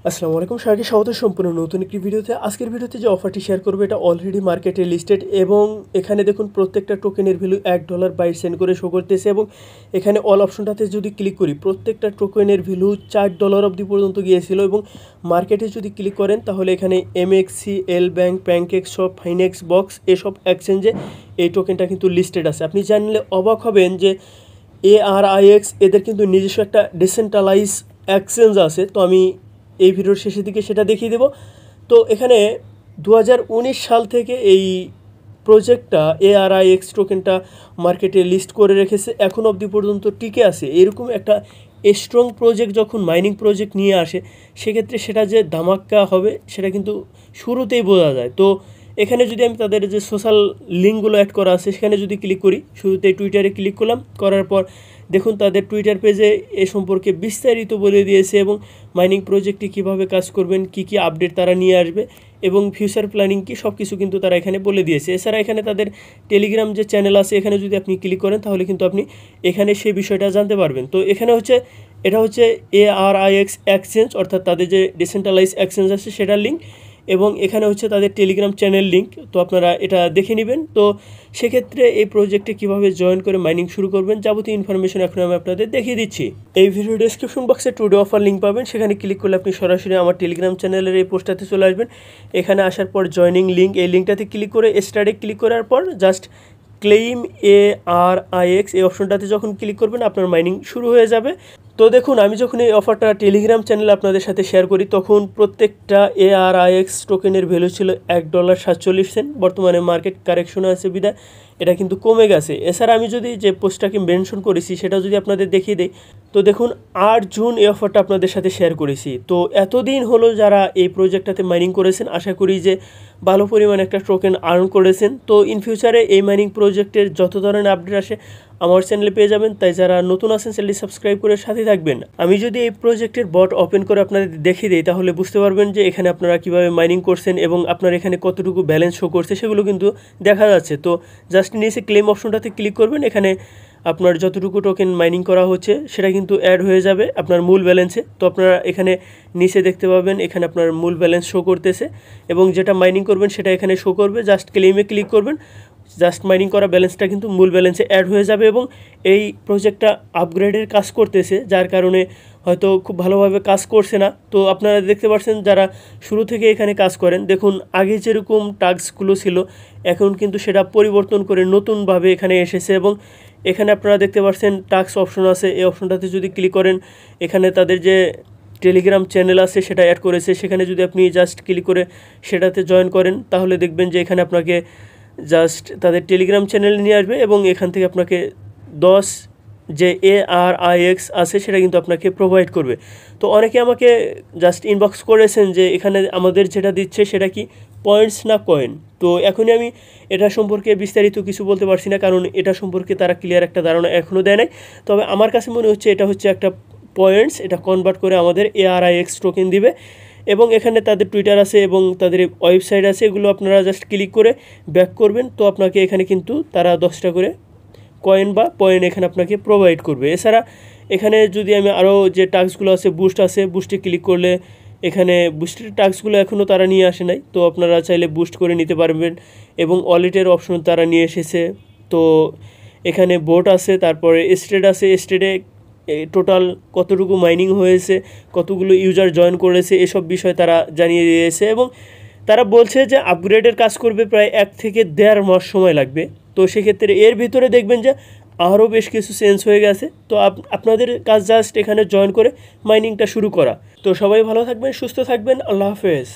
আসসালামু আলাইকুম, সবাইকে স্বাগত সম্পূর্ণ নতুন একটি ভিডিওতে। আজকের ভিডিওতে যে অফারটি শেয়ার করবো এটা অলরেডি মার্কেটে লিস্টেড এবং এখানে দেখুন প্রত্যেকটা টোকেনের ভ্যালু $1 করে শো করতেছে এবং এখানে অল অপশনটাতে যদি ক্লিক করি প্রত্যেকটা টোকেনের ভ্যালু $4 অবধি পর্যন্ত গিয়েছিল এবং মার্কেটে যদি ক্লিক করেন তাহলে এখানে এমএক্সি, এল ব্যাংক, প্যানকেক্স শপ, ফাইনেক্স বক্স এসব এক্সচেঞ্জে এই টোকেনটা কিন্তু লিস্টেড আছে। আপনি জানলে অবাক হবেন যে ARIX এদের কিন্তু নিজস্ব একটা ডিসেন্ট্রালাইজ এক্সচেঞ্জ আছে। তো আমি এই ভিডিওর শেষের দিকে সেটা দেখিয়ে দেব। তো এখানে 2019 সাল থেকে এই প্রজেক্টটা ARIX টোকেনটা মার্কেটে লিস্ট করে রেখেছে, এখন অবধি পর্যন্ত টিকে আছে। এরকম একটা স্ট্রং প্রজেক্ট যখন মাইনিং প্রজেক্ট নিয়ে আসে সেক্ষেত্রে সেটা যে ধামাক্কা হবে সেটা কিন্তু শুরুতেই বোঝা যায়। তো এখানে যদি আমি তাদের যে সোশ্যাল লিঙ্কগুলো অ্যাড করা আছে সেখানে যদি ক্লিক করি, শুরুতেই টুইটারে ক্লিক করলাম, করার পর দেখুন তাদের টুইটার পেজে এ সম্পর্কে বিস্তারিত বলে দিয়েছে এবং মাইনিং প্রজেক্টে কীভাবে কাজ করবেন, কি কি আপডেট তারা নিয়ে আসবে এবং ফিউচার প্ল্যানিং কি সব কিছু কিন্তু তারা এখানে বলে দিয়েছে। এছাড়া এখানে তাদের টেলিগ্রাম যে চ্যানেল আছে এখানে যদি আপনি ক্লিক করেন তাহলে কিন্তু আপনি এখানে সেই বিষয়টা জানতে পারবেন। তো এখানে এটা হচ্ছে ARIX এক্সচেঞ্জ, অর্থাৎ তাদের যে ডিসেন্ট্রালাইজ এক্সচেঞ্জ আছে সেটার লিঙ্ক, এবং এখানে হচ্ছে তাদের টেলিগ্রাম চ্যানেল লিঙ্ক। তো আপনারা এটা দেখে নেবেন। তো সেক্ষেত্রে এই প্রজেক্টে কীভাবে জয়েন করে মাইনিং শুরু করবেন যাবতীয় ইনফরমেশন এখন আমি আপনাদের দেখিয়ে দিচ্ছি। এই ভিডিও ডেসক্রিপশন বক্সে টুডে অফার লিঙ্ক পাবেন, সেখানে ক্লিক করলে আপনি সরাসরি আমার টেলিগ্রাম চ্যানেলের এই পোস্টটাতে চলে আসবেন। এখানে আসার পর জয়নিং লিঙ্ক, এই লিঙ্কটাতে ক্লিক করে স্টার্টে ক্লিক করার পর জাস্ট ক্লেইম ARIX এই অপশনটাতে যখন ক্লিক করবেন আপনার মাইনিং শুরু হয়ে যাবে। তো দেখুন আমি যখন এই অফারটা টেলিগ্রাম চ্যানেলে আপনাদের সাথে শেয়ার করি তখন প্রত্যেকটা ARIX টোকেনের ভ্যালু ছিল $1.47। বর্তমানে মার্কেট কারেকশন আছে বিধায় এটা কিন্তু কমে গেছে। এছাড়া আমি যদি যে পোস্টটাকে মেনশন করেছি সেটা যদি আপনাদের দেখিয়ে দিই, তো দেখুন 8 জুন এই অফারটা আপনাদের সাথে শেয়ার করেছি। তো এতদিন হলো যারা এই প্রজেক্টটাতে মাইনিং করেছেন আশা করি যে ভালো পরিমাণে একটা টোকেন আর্ন করেছেন। তো ইন ফিউচারে এই মাইনিং প্রজেক্টের যত ধরনের আপডেট আসে আমার চ্যানেলে পেয়ে যাবেন, তাই যারা নতুন আছেন চ্যানেলটি সাবস্ক্রাইব করে সাথে থাকবেন। আমি যদি এই প্রজেক্টের বট ওপেন করে আপনাদের দেখিয়ে দিই তাহলে বুঝতে পারবেন যে এখানে আপনারা কীভাবে মাইনিং করছেন এবং আপনার এখানে কতটুকু ব্যালেন্স শো করছে সেগুলো কিন্তু দেখা যাচ্ছে। তো জাস্ট নিচে ক্লেম অপশনটাতে ক্লিক করবেন, এখানে আপনার যতটুকু টোকেন মাইনিং করা হচ্ছে সেটা কিন্তু অ্যাড হয়ে যাবে আপনার মূল ব্যালেন্সে। তো আপনারা এখানে নিচে দেখতে পাবেন এখানে আপনার মূল ব্যালেন্স শো করতেছে এবং যেটা মাইনিং করবেন সেটা এখানে শো করবে। জাস্ট ক্লেমে ক্লিক করবেন, জাস্ট মাইনিং করা ব্যালেন্সটা কিন্তু মূল ব্যালেন্সে অ্যাড হয়ে যাবে এবং এই প্রজেক্টটা আপগ্রেডের কাজ করতেছে যার কারণে হয়তো খুব ভালোভাবে কাজ করছে না। তো আপনারা দেখতে পাচ্ছেন যারা শুরু থেকে এখানে কাজ করেন, দেখুন আগে যেরকম টাস্কগুলো ছিল এখন কিন্তু সেটা পরিবর্তন করে নতুনভাবে এখানে এসেছে এবং এখানে আপনারা দেখতে পাচ্ছেন টাস্ক অপশন আছে, এই অপশনটাতে যদি ক্লিক করেন এখানে তাদের যে টেলিগ্রাম চ্যানেল আছে সেটা অ্যাড করেছে, সেখানে যদি আপনি জাস্ট ক্লিক করে সেটাতে জয়েন করেন তাহলে দেখবেন যে এখানে আপনাকে জাস্ট তাদের টেলিগ্রাম চ্যানেল নিয়ে আসবে এবং এখান থেকে আপনাকে 10 যে ARIX আছে সেটা কিন্তু আপনাকে প্রোভাইড করবে। তো অনেকে আমাকে জাস্ট ইনবক্স করেছেন যে এখানে আমাদের যেটা দিচ্ছে সেটা কি পয়েন্টস না কয়েন। তো এখনই আমি এটা সম্পর্কে বিস্তারিত কিছু বলতে পারছি না, কারণ এটা সম্পর্কে তারা ক্লিয়ার একটা ধারণা এখনও দেয় নাই। তবে আমার কাছে মনে হচ্ছে এটা হচ্ছে একটা পয়েন্টস, এটা কনভার্ট করে আমাদের ARIX টোকেন দিবে এবং এখানে তাদের টুইটার আছে এবং তাদের ওয়েবসাইট আছে, এগুলো আপনারা জাস্ট ক্লিক করে ব্যাক করবেন। তো আপনাকে এখানে কিন্তু তারা 10টা করে কয়েন বা পয়েন্ট এখানে আপনাকে প্রোভাইড করবে। এছাড়া এখানে যদি আমি আরও যে টাস্কগুলো আছে বুস্ট আছে, বুস্টে ক্লিক করলে এখানে বুস্টের টাস্কগুলো এখনও তারা নিয়ে আসে নাই, তো আপনারা চাইলে বুস্ট করে নিতে পারবেন এবং ওয়ালেটের অপশন তারা নিয়ে এসেছে। তো এখানে বোট আছে, তারপরে স্টেট আছে, স্টেটে টোটাল কতটুকু মাইনিং হয়েছে, কতগুলো ইউজার জয়েন করেছে এসব বিষয় তারা জানিয়ে দিয়েছে এবং তারা বলছে যে আপগ্রেডের কাজ করবে প্রায় 1 থেকে 1.5 মাস সময় লাগবে। তো সেক্ষেত্রে এর ভিতরে দেখবেন যে আরও বেশ কিছু চেঞ্জ হয়ে গেছে। তো আপনাদের কাজ জাস্ট এখানে জয়েন করে মাইনিংটা শুরু করা। তো সবাই ভালো থাকবেন, সুস্থ থাকবেন, আল্লাহ হাফেজ।